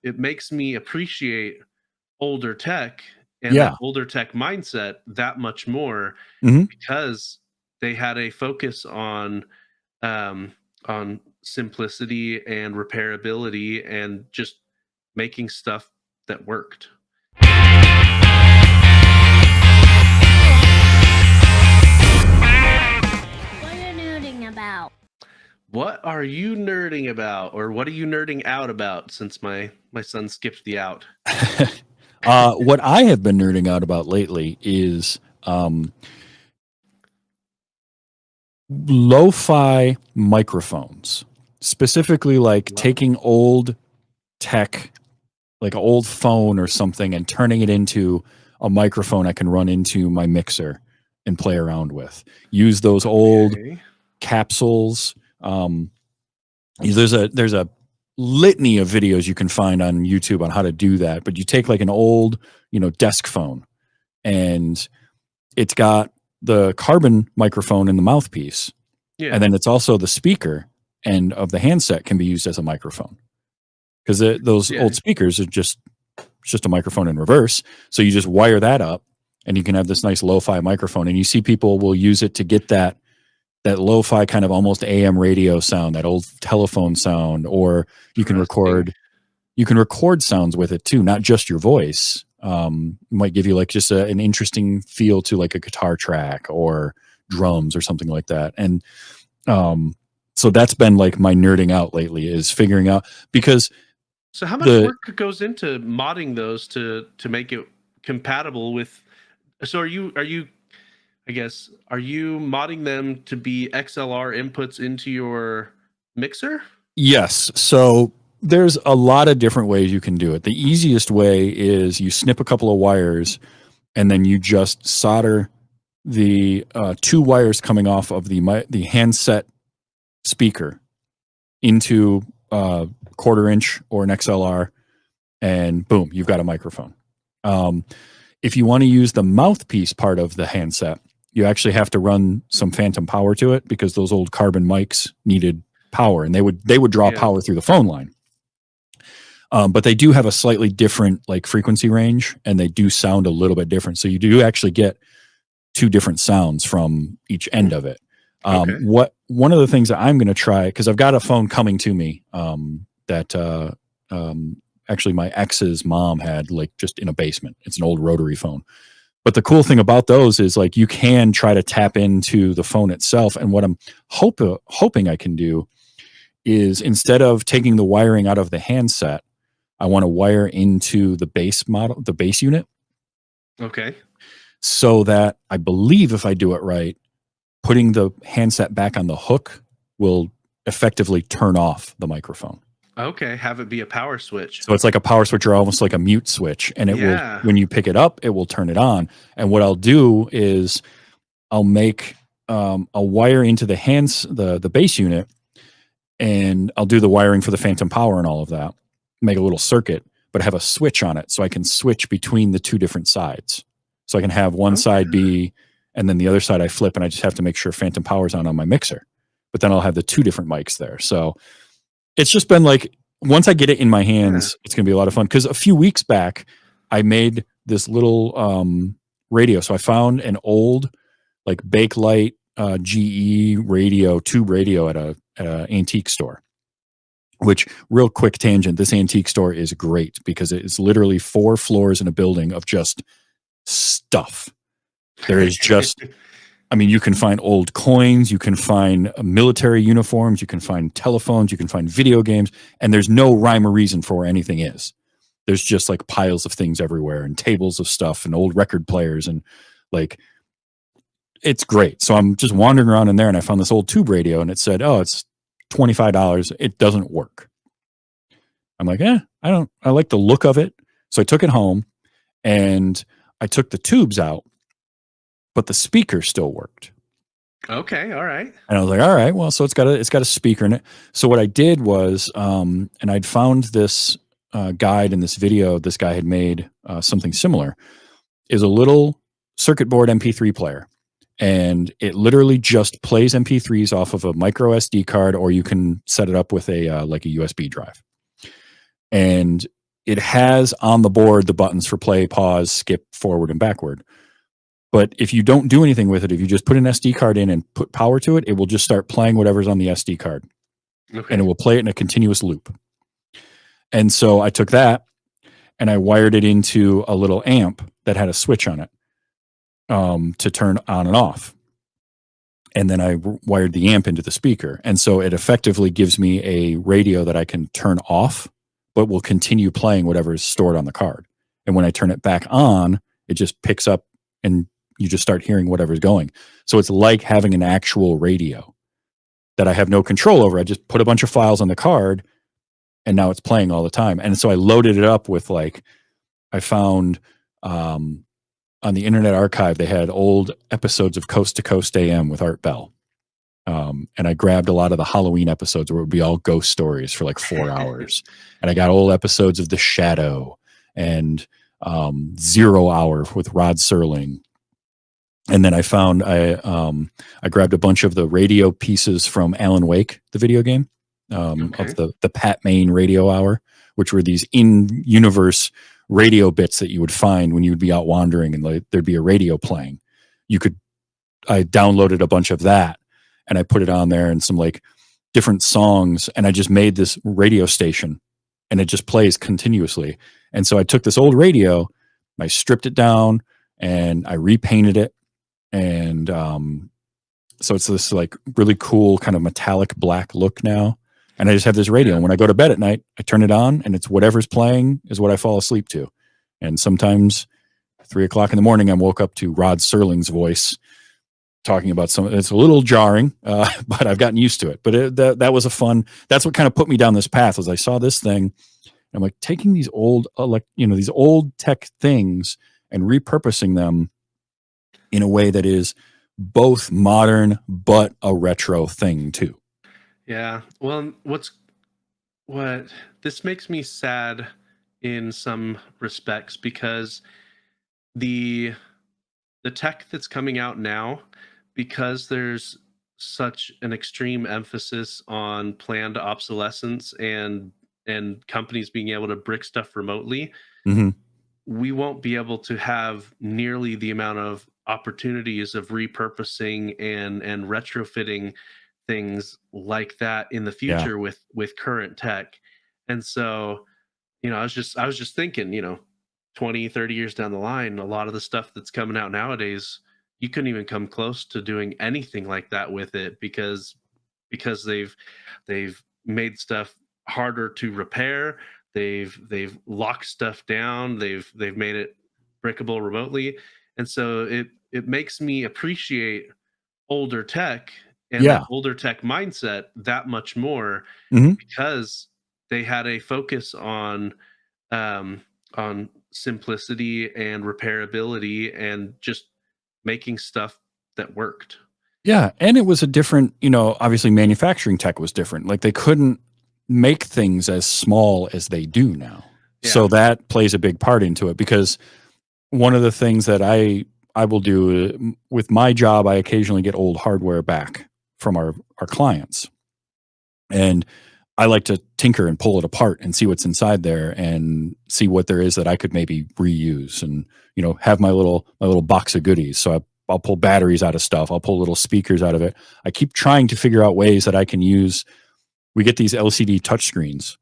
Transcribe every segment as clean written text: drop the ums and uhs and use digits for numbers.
it makes me appreciate older tech and that Yeah. older tech mindset that much more, Mhm. because they had a focus on simplicity and repairability and just making stuff that worked. What are you nerding about? What are you nerding about, or what are you nerding out about? Since my son skipped the out. What I have been nerding out about lately is lo-fi microphones, specifically like taking old tech, like an old phone or something, and turning it into a microphone I can run into my mixer and play around with. Use those old capsules. There's a litany of videos you can find on YouTube on how to do that, but you take like an old, desk phone, and it's got the carbon microphone in the mouthpiece. Yeah. And then it's also the speaker end of the handset can be used as a microphone, because those old speakers are just a microphone in reverse. So you just wire that up and you can have this nice lo-fi microphone, and you see people will use it to get that lo-fi kind of almost AM radio sound, that old telephone sound, or you can record sounds with it too, not just your voice. Might give you like just an interesting feel to like a guitar track or drums or something like that. And so that's been like my nerding out lately, is figuring out, because so how much work goes into modding those to make it compatible with? So are you I guess, are you modding them to be XLR inputs into your mixer? Yes. So there's a lot of different ways you can do it. The easiest way is you snip a couple of wires and then you just solder the two wires coming off of the handset speaker into a 1/4 inch or an XLR, and boom, you've got a microphone. If you want to use the mouthpiece part of the handset, you actually have to run some phantom power to it, because those old carbon mics needed power, and they would draw power through the phone line. But they do have a slightly different like frequency range, and they do sound a little bit different. So you do actually get two different sounds from each end of it. One of the things that I'm going to try, because I've got a phone coming to me that actually my ex's mom had, like, just in a basement. It's an old rotary phone. But the cool thing about those is, like, you can try to tap into the phone itself. And what I'm hoping I can do is, instead of taking the wiring out of the handset, I want to wire into the base unit. Okay. So that, I believe if I do it right, putting the handset back on the hook will effectively turn off the microphone. Okay, have it be a power switch. So it's like a power switch, or almost like a mute switch, and it will, when you pick it up, it will turn it on. And what I'll do is I'll make a wire into the base unit, and I'll do the wiring for the phantom power and all of that, make a little circuit, but have a switch on it so I can switch between the two different sides. So I can have one side be, and then the other side I flip, and I just have to make sure phantom power's on my mixer. But then I'll have the two different mics there. So it's just been like, once I get it in my hands, it's going to be a lot of fun. Because a few weeks back, I made this little radio. So I found an old, like, Bakelite GE radio, tube radio at a antique store. Which, real quick tangent, this antique store is great because it is literally 4 floors in a building of just stuff. There is just, I mean, you can find old coins, you can find military uniforms, you can find telephones, you can find video games, and there's no rhyme or reason for where anything is. There's just like piles of things everywhere, and tables of stuff, and old record players, and like, it's great. So I'm just wandering around in there, and I found this old tube radio, and it said, oh, it's $25. It doesn't work. I'm like, I like the look of it. So I took it home, and I took the tubes out, but the speaker still worked. Okay, all right. And I was like, all right, well, so it's got a speaker in it. So what I did was, and I'd found this guide in this video. This guy had made something similar. Is a little circuit board MP3 player, and it literally just plays MP3s off of a micro SD card, or you can set it up with a like a USB drive. And it has on the board the buttons for play, pause, skip, forward, and backward. But if you don't do anything with it, if you just put an SD card in and put power to it, it will just start playing whatever's on the SD card. Okay. And it will play it in a continuous loop. And so I took that and I wired it into a little amp that had a switch on it to turn on and off. And then I wired the amp into the speaker. And so it effectively gives me a radio that I can turn off, but will continue playing whatever is stored on the card. And when I turn it back on, it just picks up and you just start hearing whatever's going. So it's like having an actual radio that I have no control over. I just put a bunch of files on the card and now it's playing all the time. And so I loaded it up with I found on the Internet Archive, they had old episodes of Coast to Coast AM with Art Bell. And I grabbed a lot of the Halloween episodes where it would be all ghost stories for 4 hours. And I got old episodes of The Shadow and 0 Hour with Rod Serling. And then I found I grabbed a bunch of the radio pieces from Alan Wake, the video game, of the Pat Maine radio hour, which were these in-universe radio bits that you would find when you would be out wandering and there'd be a radio playing. I downloaded a bunch of that and I put it on there and some different songs, and I just made this radio station and it just plays continuously. And so I took this old radio, I stripped it down and I repainted it. And so it's this really cool kind of metallic black look now. And I just have this radio. And when I go to bed at night, I turn it on and it's whatever's playing is what I fall asleep to. And sometimes 3 o'clock in the morning, I'm woke up to Rod Serling's voice talking about something. It's a little jarring, but I've gotten used to it. But that was that's what kind of put me down this path. Was I saw this thing. And I'm taking these old, these old tech things and repurposing them in a way that is both modern, but a retro thing too. Yeah. Well, what this makes me sad in some respects, because the tech that's coming out now, because there's such an extreme emphasis on planned obsolescence and companies being able to brick stuff remotely, we won't be able to have nearly the amount of opportunities of repurposing and retrofitting things like that in the future with current tech. And so, I was just thinking, 20, 30 years down the line, a lot of the stuff that's coming out nowadays, you couldn't even come close to doing anything like that with it because they've made stuff harder to repair. They've locked stuff down. They've made it brickable remotely. And so it makes me appreciate older tech and that older tech mindset that much more, because they had a focus on simplicity and repairability and just making stuff that worked. Yeah. And it was a different, obviously manufacturing tech was different. They couldn't make things as small as they do now. Yeah. So that plays a big part into it, because one of the things that I will do with my job, I occasionally get old hardware back from our clients. And I like to tinker and pull it apart and see what's inside there and see what there is that I could maybe reuse and, have my little box of goodies. So I'll pull batteries out of stuff. I'll pull little speakers out of it. I keep trying to figure out ways that I can use. We get these LCD touchscreens,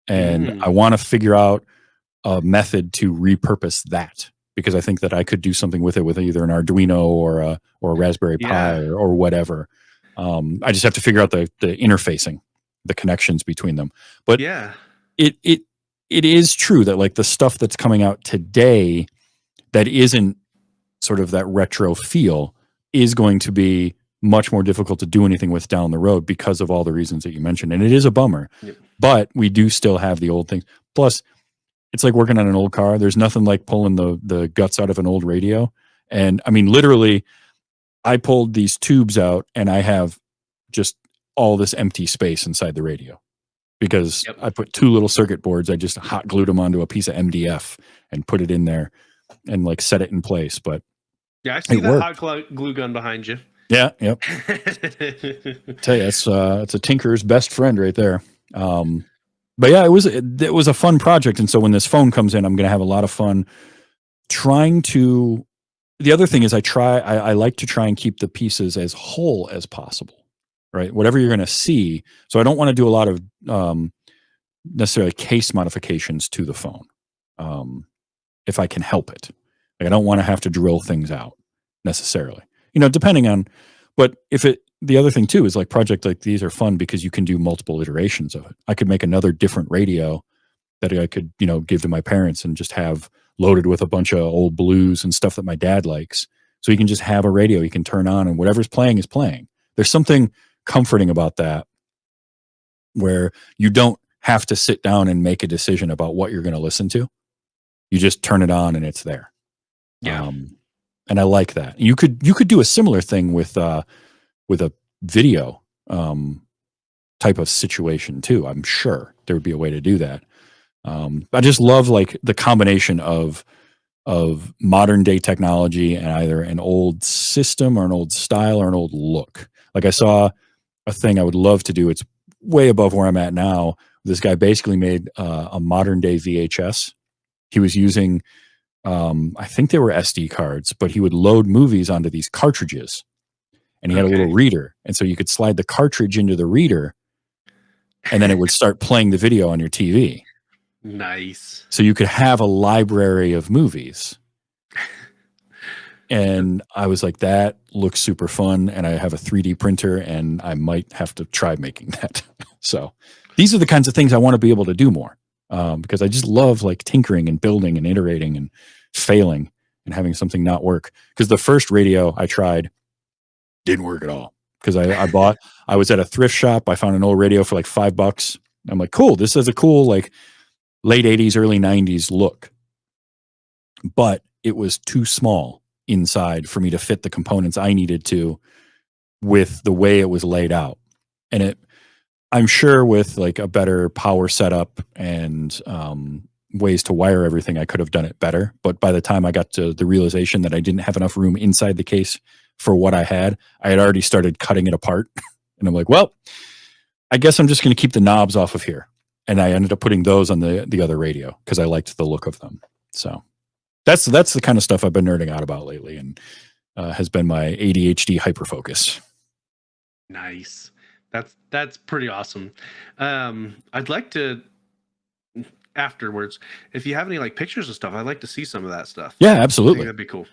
and I want to figure out a method to repurpose that, because I think that I could do something with it with either an Arduino or a Raspberry Pi or whatever. I just have to figure out the interfacing, the connections between them. But it is true that the stuff that's coming out today that isn't sort of that retro feel is going to be much more difficult to do anything with down the road because of all the reasons that you mentioned. And it is a bummer, but we do still have the old things. Plus, it's like working on an old car. There's nothing like pulling the guts out of an old radio. And I mean, literally, I pulled these tubes out and I have just all this empty space inside the radio, because I put 2 little circuit boards. I just hot glued them onto a piece of MDF and put it in there and set it in place. But I see that hot glue gun behind you. Yeah. Yep. Tell you, it's a tinker's best friend right there. But yeah, it was a fun project. And so when this phone comes in, I'm going to have a lot of fun trying to. The other thing is I like to try and keep the pieces as whole as possible, right? Whatever you're going to see. So I don't want to do a lot of necessarily case modifications to the phone, if I can help it. Like, I don't want to have to drill things out necessarily, depending on. But the other thing too is like projects like these are fun because you can do multiple iterations of it. I could make another different radio that I could, give to my parents and just have loaded with a bunch of old blues and stuff that my dad likes. So you can just have a radio you can turn on and whatever's playing is playing. There's something comforting about that where you don't have to sit down and make a decision about what you're going to listen to. You just turn it on and it's there. Yeah. And I like that. You could do a similar thing with a video type of situation too. I'm sure there would be a way to do that. I just love like the combination of modern day technology and either an old system or an old style or an old look. Like I saw a thing I would love to do. It's way above where I'm at now. This guy basically made a modern day VHS. He was using, I think they were SD cards, but he would load movies onto these cartridges. And he had a little reader. And so you could slide the cartridge into the reader and then it would start playing the video on your TV. Nice. So you could have a library of movies. And I was like, that looks super fun. And I have a 3D printer and I might have to try making that. So these are the kinds of things I want to be able to do more, because I just love like tinkering and building and iterating and failing and having something not work. Because the first radio I tried didn't work at all. Because I was at a thrift shop. I found an old radio for like $5. I'm like, cool, this is a cool like late 80s, early 90s look. But it was too small inside for me to fit the components I needed to with the way it was laid out. And I'm sure with like a better power setup and ways to wire everything, I could have done it better. But by the time I got to the realization that I didn't have enough room inside the case for what I had already started cutting it apart. And I'm like, well, I guess I'm just going to keep the knobs off of here. And I ended up putting those on the other radio because I liked the look of them. So that's the kind of stuff I've been nerding out about lately, and has been my ADHD hyperfocus. Nice. That's pretty awesome. I'd like to afterwards, if you have any like pictures and stuff, I'd like to see some of that stuff. Yeah, absolutely. I think that'd be cool.